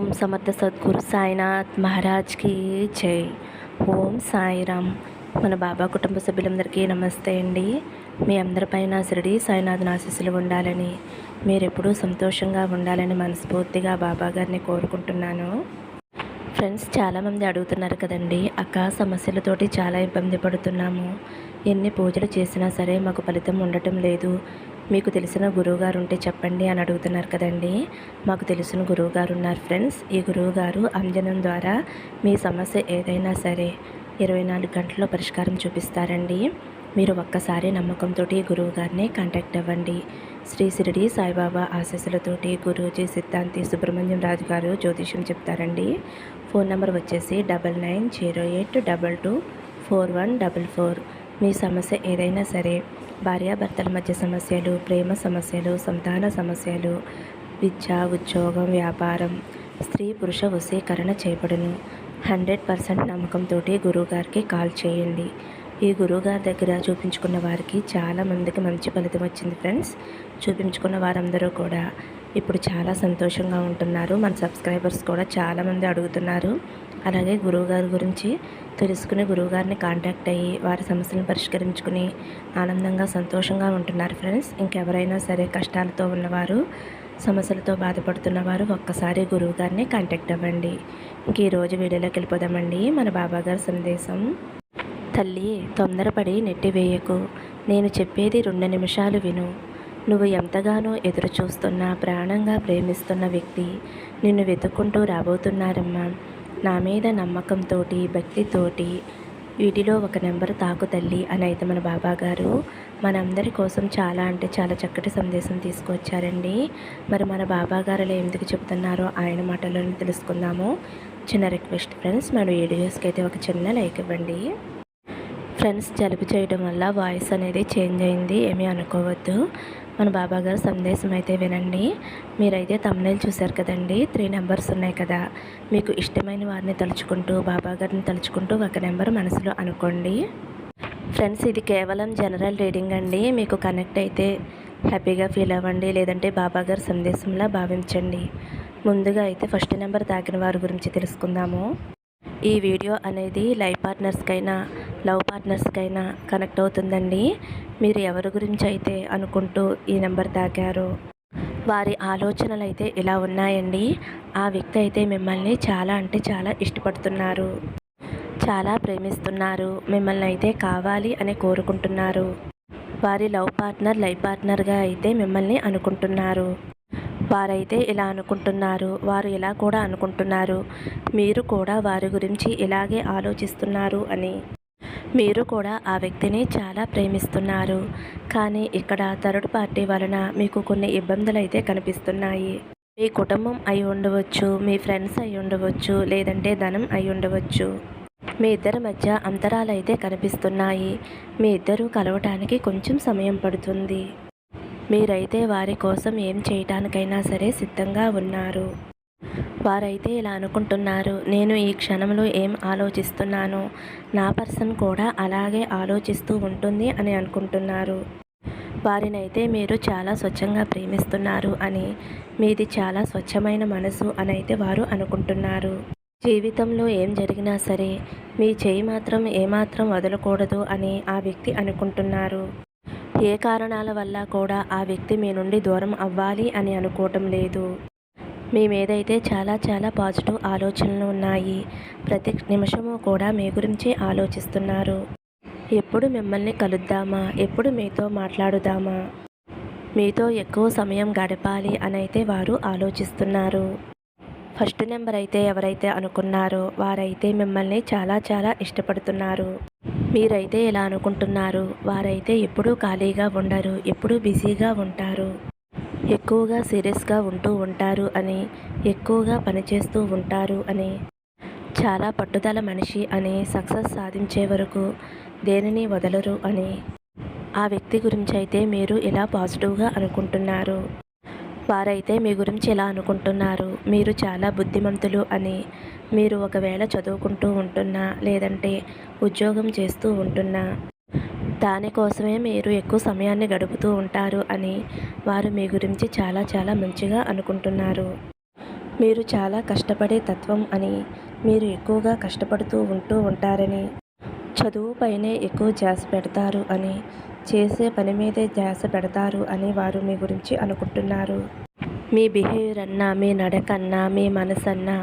ఓం సమర్థ సద్గురు సాయినాథ్ మహారాజ్కి జై. ఓం సాయిరామ్. మన బాబా కుటుంబ సభ్యులందరికీ నమస్తే అండి. మీ అందరిపైన షిరిడి సాయినాథ్ ఆశీస్సులు ఉండాలని, మీరెప్పుడూ సంతోషంగా ఉండాలని మనస్ఫూర్తిగా బాబా గారిని కోరుకుంటున్నాను. ఫ్రెండ్స్, చాలామంది అడుగుతున్నారు కదండి, అక్క సమస్యలతోటి చాలా ఇబ్బంది పడుతున్నాము, ఎన్ని పూజలు చేసినా సరే మాకు ఫలితం ఉండటం లేదు, మీకు తెలిసిన గురువుగారు ఉంటే చెప్పండి అని అడుగుతున్నారు కదండి. మాకు తెలిసిన గురువుగారు ఉన్నారు ఫ్రెండ్స్. ఈ గురువుగారు అంజనం ద్వారా మీ సమస్య ఏదైనా సరే 24 గంటల్లో పరిష్కారం చూపిస్తారండి. మీరు ఒక్కసారి నమ్మకంతో గురువుగారిని కాంటాక్ట్ అవ్వండి. శ్రీ షిరిడి సాయిబాబా ఆశీస్సులతోటి గురూజీ సిద్ధాంతి సుబ్రహ్మణ్యం రాజు గారు జ్యోతిష్యం చెప్తారండి. ఫోన్ నెంబర్ వచ్చేసి 9908224144. మీ సమస్య ఏదైనా సరే, భార్యాభర్తల మధ్య సమస్యలు, ప్రేమ సమస్యలు, సంతాన సమస్యలు, విద్య, ఉద్యోగం, వ్యాపారం, స్త్రీ పురుష వశీకరణ చేయబడును. 100% నమ్మకంతో గురువుగారికి కాల్ చేయండి. ఈ గురువుగారి దగ్గర చూపించుకున్న వారికి చాలామందికి మంచి ఫలితం వచ్చింది ఫ్రెండ్స్. చూపించుకున్న వారందరూ కూడా ఇప్పుడు చాలా సంతోషంగా ఉంటున్నారు. మన సబ్స్క్రైబర్స్ కూడా చాలామంది అడుగుతున్నారు. అలాగే గురువుగారి గురించి తెలుసుకుని గురువుగారిని కాంటాక్ట్ అయ్యి వారి సమస్యలను పరిష్కరించుకుని ఆనందంగా సంతోషంగా ఉంటున్నారు ఫ్రెండ్స్. ఇంకెవరైనా సరే కష్టాలతో ఉన్నవారు, సమస్యలతో బాధపడుతున్నవారు ఒక్కసారి గురువుగారిని కాంటాక్ట్ అవ్వండి. ఇంక ఈరోజు వీడియోలోకి వెళ్ళిపోదామండి. మన బాబాగారి సందేశం: తల్లి, తొందరపడి నెట్టివేయకు. నేను చెప్పేది 2 నిమిషాలు విను. నువ్వు ఎంతగానో ఎదురు చూస్తున్న, ప్రాణంగా ప్రేమిస్తున్న వ్యక్తి నిన్ను వెతుక్కుంటూ రాబోతున్నారమ్మా. నా మీద నమ్మకంతో, భక్తితోటి వీటిలో ఒక నెంబర్ తాకు తల్లి అని అయితే మన బాబాగారు మనందరి కోసం చాలా అంటే చాలా చక్కటి సందేశం తీసుకొచ్చారండి. మరి మన బాబాగారులో ఎందుకు చెప్తున్నారో ఆయన మాటలను తెలుసుకుందాము. చిన్న రిక్వెస్ట్ ఫ్రెండ్స్, మన వీడియోస్కి అయితే ఒక చిన్న లైక్ ఇవ్వండి. ఫ్రెండ్స్, జలుబు చేయడం వల్ల వాయిస్ అనేది చేంజ్ అయింది, ఏమీ అనుకోవద్దు. మన బాబాగారు సందేశం అయితే వినండి. మీరైతే థంబ్నెయిల్ చూశారు కదండి, 3 నెంబర్స్ ఉన్నాయి కదా. మీకు ఇష్టమైన వారిని తలుచుకుంటూ, బాబాగారిని తలుచుకుంటూ ఒక నెంబర్ మనసులో అనుకోండి. ఫ్రెండ్స్, ఇది కేవలం జనరల్ రీడింగ్ అండి. మీకు కనెక్ట్ అయితే హ్యాపీగా ఫీల్ అవ్వండి, లేదంటే బాబాగారి సందేశంలా భావించండి. ముందుగా అయితే ఫస్ట్ నెంబర్ తాకిన వారి గురించి తెలుసుకుందాము. ఈ వీడియో అనేది లైఫ్ పార్ట్నర్స్కైనా, లవ్ పార్ట్నర్స్కైనా కనెక్ట్ అవుతుందండి. మీరు ఎవరి గురించి అయితే అనుకుంటూ ఈ నెంబర్ తాకారో వారి ఆలోచనలు అయితే ఇలా ఉన్నాయండి. ఆ వ్యక్తి అయితే మిమ్మల్ని చాలా అంటే చాలా ఇష్టపడుతున్నారు, చాలా ప్రేమిస్తున్నారు, మిమ్మల్ని అయితే కావాలి అని కోరుకుంటున్నారు. వారి లవ్ పార్ట్నర్, లైఫ్ పార్ట్నర్గా అయితే మిమ్మల్ని అనుకుంటున్నారు. వారైతే ఇలా అనుకుంటున్నారు, వారు ఇలా కూడా అనుకుంటున్నారు, మీరు కూడా వారి గురించి ఇలాగే ఆలోచిస్తున్నారు అని. మీరు కూడా ఆ వ్యక్తిని చాలా ప్రేమిస్తున్నారు. కానీ ఇక్కడ థర్డ్ పార్టీ వలన మీకు కొన్ని ఇబ్బందులు అయితే కనిపిస్తున్నాయి. మీ కుటుంబం అయి ఉండవచ్చు, మీ ఫ్రెండ్స్ అయి ఉండవచ్చు, లేదంటే ధనం అయి ఉండవచ్చు. మీ ఇద్దరి మధ్య అంతరాలు అయితే కనిపిస్తున్నాయి. మీ ఇద్దరూ కలవటానికి కొంచెం సమయం పడుతుంది. మీరైతే వారి కోసం ఏం చేయటానికైనా సరే సిద్ధంగా ఉన్నారు. వారైతే ఇలా అనుకుంటున్నారు, నేను ఈ క్షణంలో ఏం ఆలోచిస్తున్నానో నా పర్సన్ కూడా అలాగే ఆలోచిస్తూ ఉంటుంది అని అనుకుంటున్నారు. వారినైతే మీరు చాలా స్వచ్ఛంగా ప్రేమిస్తున్నారు అని, మీది చాలా స్వచ్ఛమైన మనసు అని అయితే వారు అనుకుంటున్నారు. జీవితంలో ఏం జరిగినా సరే మీ చేయి మాత్రం ఏమాత్రం వదలకూడదు అని ఆ వ్యక్తి అనుకుంటున్నారు. ఏ కారణాల వల్ల కూడా ఆ వ్యక్తి మీ నుండి దూరం అవ్వాలి అని అనుకోవటం లేదు. మీ మీదైతే చాలా చాలా పాజిటివ్ ఆలోచనలు ఉన్నాయి. ప్రతి నిమిషము కూడా మీ గురించి ఆలోచిస్తున్నారు. ఎప్పుడు మిమ్మల్ని కలుద్దామా, ఎప్పుడు మీతో మాట్లాడుదామా, మీతో ఎక్కువ సమయం గడపాలి అని అయితే వారు ఆలోచిస్తున్నారు. ఫస్ట్ నెంబర్ అయితే ఎవరైతే అనుకున్నారో వారైతే మిమ్మల్ని చాలా చాలా ఇష్టపడుతున్నారు. మీరైతే ఇలా అనుకుంటున్నారు, వారైతే ఎప్పుడూ ఖాళీగా ఉండరు, ఎప్పుడూ బిజీగా ఉంటారు, ఎక్కువగా సీరియస్గా ఉంటూ ఉంటారు అని, ఎక్కువగా పనిచేస్తూ ఉంటారు అని, చాలా పట్టుదల మనిషి అని, సక్సెస్ సాధించే వరకు దేనిని వదలరు అని. ఆ వ్యక్తి గురించి అయితే మీరు ఇలా పాజిటివ్గా అనుకుంటున్నారు. వారైతే మీ గురించి ఇలా అనుకుంటున్నారు, మీరు చాలా బుద్ధిమంతులు అని. మీరు ఒకవేళ చదువుకుంటూ ఉంటున్నా, లేదంటే ఉద్యోగం చేస్తూ ఉంటున్నా, దానికోసమే మీరు ఎక్కువ సమయాన్ని గడుపుతూ ఉంటారు అని వారు మీ గురించి చాలా చాలా మంచిగా అనుకుంటున్నారు. మీరు చాలా కష్టపడే తత్వం అని, మీరు ఎక్కువగా కష్టపడుతూ ఉంటారని, చదువుపైనే ఎక్కువ ధ్యాస పెడతారు అని, చేసే పని మీదే ధ్యాస పెడతారు అని వారు మీ గురించి అనుకుంటున్నారు. మీ బిహేవియర్ అన్నా, మీ నడకన్నా, మీ మనసన్నా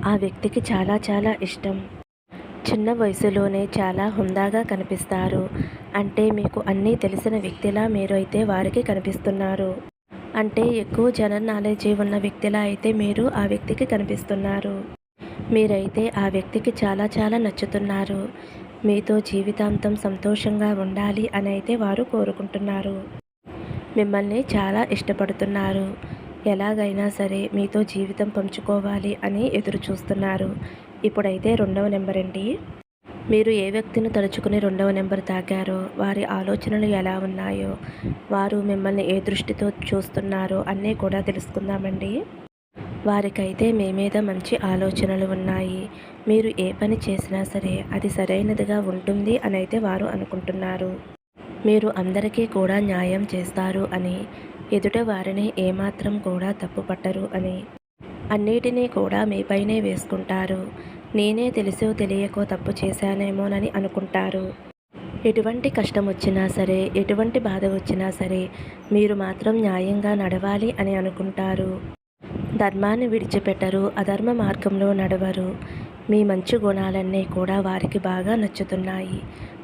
ఆ వ్యక్తికి చాలా చాలా ఇష్టం. చిన్న వయసులోనే చాలా హుందాగా కనిపిస్తారు. అంటే మీకు అన్నీ తెలిసిన వ్యక్తిలా మీరు అయితే వారికి కనిపిస్తున్నారు. అంటే ఎక్కువ జనరల్ నాలెడ్జి ఉన్న వ్యక్తిలా అయితే మీరు ఆ వ్యక్తికి కనిపిస్తున్నారు. మీరైతే ఆ వ్యక్తికి చాలా చాలా నచ్చుతున్నారు. మీతో జీవితాంతం సంతోషంగా ఉండాలి అని అయితే వారు కోరుకుంటున్నారు. మిమ్మల్ని చాలా ఇష్టపడుతున్నారు. ఎలాగైనా సరే మీతో జీవితం పంచుకోవాలి అని ఎదురు చూస్తున్నారు. ఇప్పుడైతే రెండవ నెంబర్ అండి. మీరు ఏ వ్యక్తిని తలుచుకుని రెండవ నెంబర్ తాకారో, వారి ఆలోచనలు ఎలా ఉన్నాయో, వారు మిమ్మల్ని ఏ దృష్టితో చూస్తున్నారో అన్నీ కూడా తెలుసుకుందామండి. వారికైతే మీ మీద మంచి ఆలోచనలు ఉన్నాయి. మీరు ఏ పని చేసినా సరే అది సరైనదిగా ఉంటుంది అని అయితే వారు అనుకుంటున్నారు. మీరు అందరికీ కూడా న్యాయం చేస్తారు అని, ఎదుట వారిని ఏమాత్రం కూడా తప్పు పట్టరు అని, అన్నిటినీ కూడా మీపైనే వేసుకుంటారు. నేనే తెలిసో తెలియకో తప్పు చేశానేమోనని అనుకుంటారు. ఎటువంటి కష్టం వచ్చినా సరే, ఎటువంటి బాధ వచ్చినా సరే మీరు మాత్రం న్యాయంగా నడవాలి అని అనుకుంటారు. ధర్మాన్ని విడిచిపెట్టరు, అధర్మ మార్గంలో నడవరు. మీ మంచి గుణాలన్నీ కూడా వారికి బాగా నచ్చుతున్నాయి.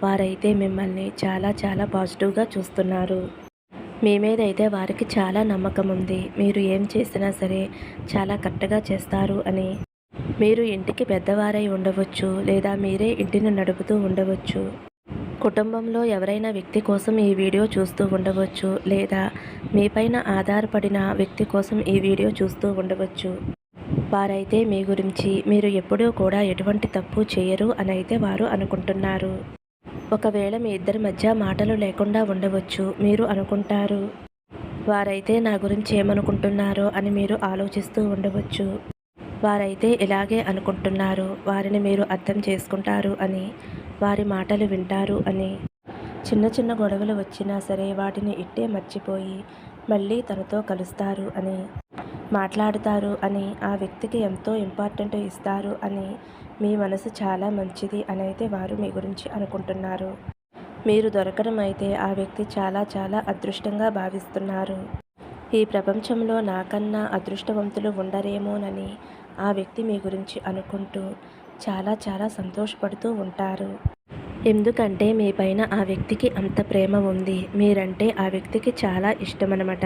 వారైతే మిమ్మల్ని చాలా చాలా పాజిటివ్గా చూస్తున్నారు. మీ మీద అయితే వారికి చాలా నమ్మకం ఉంది. మీరు ఏం చేసినా సరే చాలా కరెక్ట్గా చేస్తారు అని. మీరు ఇంటికి పెద్దవారై ఉండవచ్చు, లేదా మీరే ఇంటిని నడుపుతూ ఉండవచ్చు. కుటుంబంలో ఎవరైనా వ్యక్తి కోసం ఈ వీడియో చూస్తూ ఉండవచ్చు, లేదా మీపైన ఆధారపడిన వ్యక్తి కోసం ఈ వీడియో చూస్తూ ఉండవచ్చు. వారైతే మీ గురించి మీరు ఎప్పుడూ కూడా ఎటువంటి తప్పు చేయరు అని అయితే వారు అనుకుంటున్నారు. ఒకవేళ మీ ఇద్దరి మధ్య మాటలు లేకుండా ఉండవచ్చు, మీరు అనుకుంటారు. వారైతే నా గురించి ఏమనుకుంటున్నారో అని మీరు ఆలోచిస్తూ ఉండవచ్చు. వారైతే ఇలాగే అనుకుంటున్నారు, వారిని మీరు అర్థం చేసుకుంటారు అని, వారి మాటలు వింటారు అని. చిన్న చిన్న గొడవలు వచ్చినా సరే వాటిని ఇట్టే మర్చిపోయి మళ్ళీ తనతో కలుస్తారు అని, మాట్లాడుతారు అని, ఆ వ్యక్తికి ఎంతో ఇంపార్టెంట్ ఇస్తారు అని, మీ మనసు చాలా మంచిది అని అయితే వారు మీ గురించి అనుకుంటున్నారు. మీరు దొరకడం అయితే ఆ వ్యక్తి చాలా చాలా అదృష్టంగా భావిస్తున్నారు. ఈ ప్రపంచంలో నాకన్నా అదృష్టవంతులు ఉండరేమోనని ఆ వ్యక్తి మీ గురించి అనుకుంటూ చాలా చాలా సంతోషపడుతూ ఉంటారు. ఎందుకంటే మీ పైన ఆ వ్యక్తికి అంత ప్రేమ ఉంది. మీరంటే ఆ వ్యక్తికి చాలా ఇష్టమన్నమాట.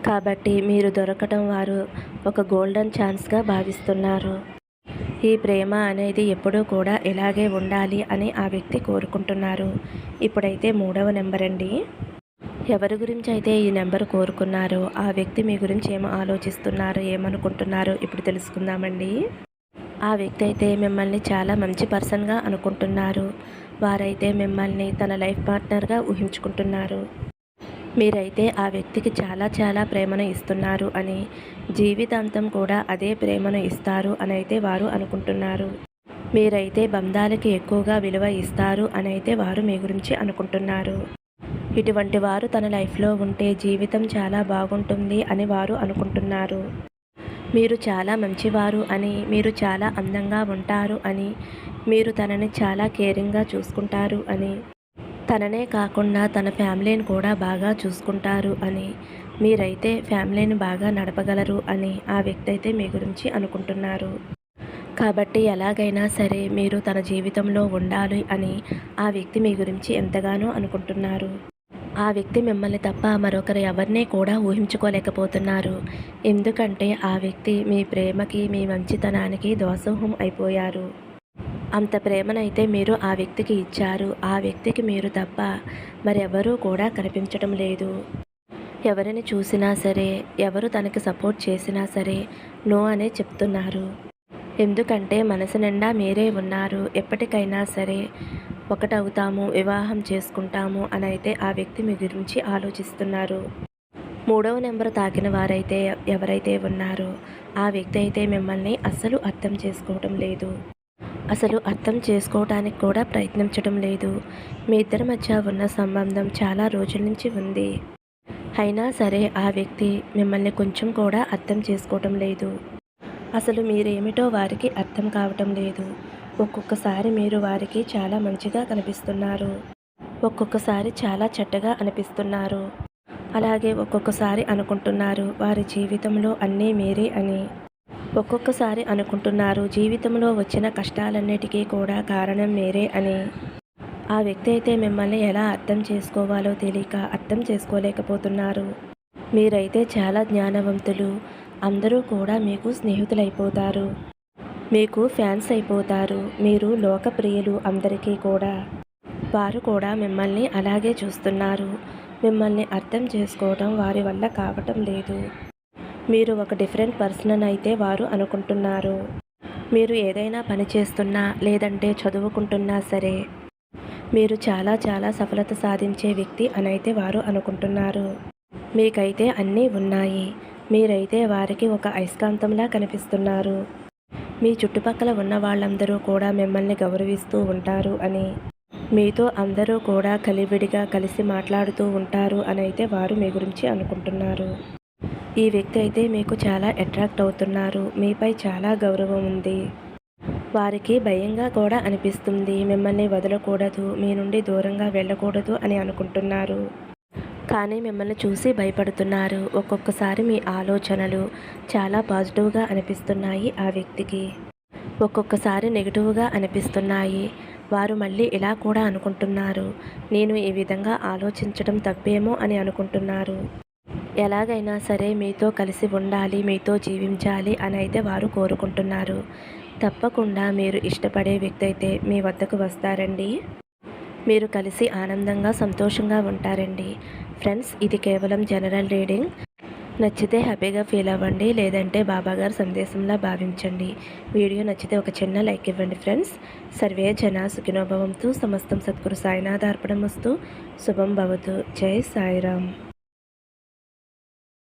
కాబట్టి మీరు దొరకటం వారు ఒక గోల్డెన్ ఛాన్స్గా భావిస్తున్నారు. ఈ ప్రేమ అనేది ఎప్పుడూ కూడా ఇలాగే ఉండాలి అని ఆ వ్యక్తి కోరుకుంటున్నారు. ఇప్పుడైతే మూడవ నెంబర్ అండి. ఎవరి గురించి అయితే ఈ నెంబర్ కోరుకున్నారో ఆ వ్యక్తి మీ గురించి ఏమో ఆలోచిస్తున్నారో, ఏమనుకుంటున్నారో ఇప్పుడు తెలుసుకుందామండి. ఆ వ్యక్తి అయితే మిమ్మల్ని చాలా మంచి పర్సన్గా అనుకుంటున్నారు. వారైతే మిమ్మల్ని తన లైఫ్ పార్ట్నర్గా ఊహించుకుంటున్నారు. మీరైతే ఆ వ్యక్తికి చాలా చాలా ప్రేమను ఇస్తున్నారు అని, జీవితాంతం కూడా అదే ప్రేమను ఇస్తారు అని అయితే వారు అనుకుంటున్నారు. మీరైతే బంధాలకి ఎక్కువగా విలువ ఇస్తారు అని అయితే వారు మీ గురించి అనుకుంటున్నారు. ఇటువంటి వారు తన లైఫ్లో ఉంటే జీవితం చాలా బాగుంటుంది అని వారు అనుకుంటున్నారు. మీరు చాలా మంచివారు అని, మీరు చాలా అందంగా ఉంటారు అని, మీరు తనని చాలా కేరింగ్గా చూసుకుంటారు అని, తననే కాకుండా తన ఫ్యామిలీని కూడా బాగా చూసుకుంటారు అని, మీరైతే ఫ్యామిలీని బాగా నడపగలరు అని ఆ వ్యక్తి అయితే మీ గురించి అనుకుంటున్నారు. కాబట్టి ఎలాగైనా సరే మీరు తన జీవితంలో ఉండాలి అని ఆ వ్యక్తి మీ గురించి ఎంతగానో అనుకుంటున్నారు. ఆ వ్యక్తి మిమ్మల్ని తప్ప మరొకరు ఎవరినీ కూడా ఊహించుకోలేకపోతున్నారు. ఎందుకంటే ఆ వ్యక్తి మీ ప్రేమకి, మీ మంచితనానికి దాసోహం అయిపోయారు. అంత ప్రేమనైతే మీరు ఆ వ్యక్తికి ఇచ్చారు. ఆ వ్యక్తికి మీరు తప్ప మరెవరూ కూడా కనిపించడం లేదు. ఎవరిని చూసినా సరే, ఎవరు తనకి సపోర్ట్ చేసినా సరే నో అనే చెప్తున్నారు. ఎందుకంటే మనసు నిండా మీరే ఉన్నారు. ఎప్పటికైనా సరే ఒకటవుతాము, వివాహం చేసుకుంటాము అని అయితే ఆ వ్యక్తి మీ గురించి ఆలోచిస్తున్నారు. మూడవ నెంబర్ తాకిన వారైతే ఎవరైతే ఉన్నారో ఆ వ్యక్తి అయితే మిమ్మల్ని అస్సలు అర్థం చేసుకోవటం లేదు. అసలు అర్థం చేసుకోవడానికి కూడా ప్రయత్నించడం లేదు. మీ ఇద్దరి మధ్య ఉన్న సంబంధం చాలా రోజుల నుంచి ఉంది. అయినా సరే ఆ వ్యక్తి మిమ్మల్ని కొంచెం కూడా అర్థం చేసుకోవటం లేదు. అసలు మీరేమిటో వారికి అర్థం కావటం లేదు. ఒక్కొక్కసారి మీరు వారికి చాలా మంచిగా కనిపిస్తున్నారు. ఒక్కొక్కసారి చాలా చెడ్డగా అనిపిస్తున్నారు. అలాగే ఒక్కొక్కసారి అనుకుంటున్నారు వారి జీవితంలో అన్నీ మీరే అని. ఒక్కొక్కసారి అనుకుంటున్నారు జీవితంలో వచ్చిన కష్టాలన్నిటికీ కూడా కారణం మీరే అని. ఆ వ్యక్తి అయితే మిమ్మల్ని ఎలా అర్థం చేసుకోవాలో తెలియక అర్థం చేసుకోలేకపోతున్నారు. మీరైతే చాలా జ్ఞానవంతులు. అందరూ కూడా మీకు స్నేహితులైపోతారు. మీకు ఫ్యాన్స్ అయిపోతారు. మీరు లోకప్రియులు అందరికీ కూడా. వారు కూడా మిమ్మల్ని అలాగే చూస్తున్నారు. మిమ్మల్ని అర్థం చేసుకోవడం వారి వల్ల కావటం లేదు. మీరు ఒక డిఫరెంట్ పర్సన్ అయితే వారు అనుకుంటున్నారు. మీరు ఏదైనా పని చేస్తున్నా లేదంటే చదువుకుంటున్నా సరే మీరు చాలా చాలా సఫలత సాధించే వ్యక్తి అనైతే వారు అనుకుంటున్నారు. మీకైతే అన్నీ ఉన్నాయి. మీరైతే వారికి ఒక అయస్కాంతంలా కనిపిస్తున్నారు. మీ చుట్టుపక్కల ఉన్న వాళ్ళందరూ కూడా మిమ్మల్ని గౌరవిస్తూ ఉంటారు అని, మీతో అందరూ కూడా కలివిడిగా కలిసి మాట్లాడుతూ ఉంటారు అని అయితే వారు మీ గురించి అనుకుంటున్నారు. ఈ వ్యక్తి అయితే మీకు చాలా అట్రాక్ట్ అవుతున్నారు. మీపై చాలా గౌరవం ఉంది. వారికి భయంగా కూడా అనిపిస్తుంది. మిమ్మల్ని వదలకూడదు, మీ నుండి దూరంగా వెళ్ళకూడదు అని అనుకుంటున్నారు. కానీ మిమ్మల్ని చూసి భయపడుతున్నారు. ఒక్కొక్కసారి మీ ఆలోచనలు చాలా పాజిటివ్గా అనిపిస్తున్నాయి ఆ వ్యక్తికి. ఒక్కొక్కసారి నెగిటివ్గా అనిపిస్తున్నాయి. వారు మళ్ళీ ఇలా కూడా అనుకుంటున్నారు. నేను ఈ విధంగా ఆలోచించడం తప్పేమో అని అనుకుంటున్నారు. ఎలాగైనా సరే మీతో కలిసి ఉండాలి, మీతో జీవించాలి అని అయితే వారు కోరుకుంటున్నారు. తప్పకుండా మీరు ఇష్టపడే వ్యక్తి అయితే మీ వద్దకు వస్తారండి. మీరు కలిసి ఆనందంగా సంతోషంగా ఉంటారండి. ఫ్రెండ్స్, ఇది కేవలం జనరల్ రీడింగ్. నచ్చితే హ్యాపీగా ఫీల్ అవ్వండి, లేదంటే బాబాగారు సందేశంలా భావించండి. వీడియో నచ్చితే ఒక చిన్న లైక్ ఇవ్వండి ఫ్రెండ్స్. సర్వే జన సుఖినో భవంతు. సమస్తం సద్గురు సాయినాథార్పణమస్తు. శుభం భవతు. జై సాయిరామ్.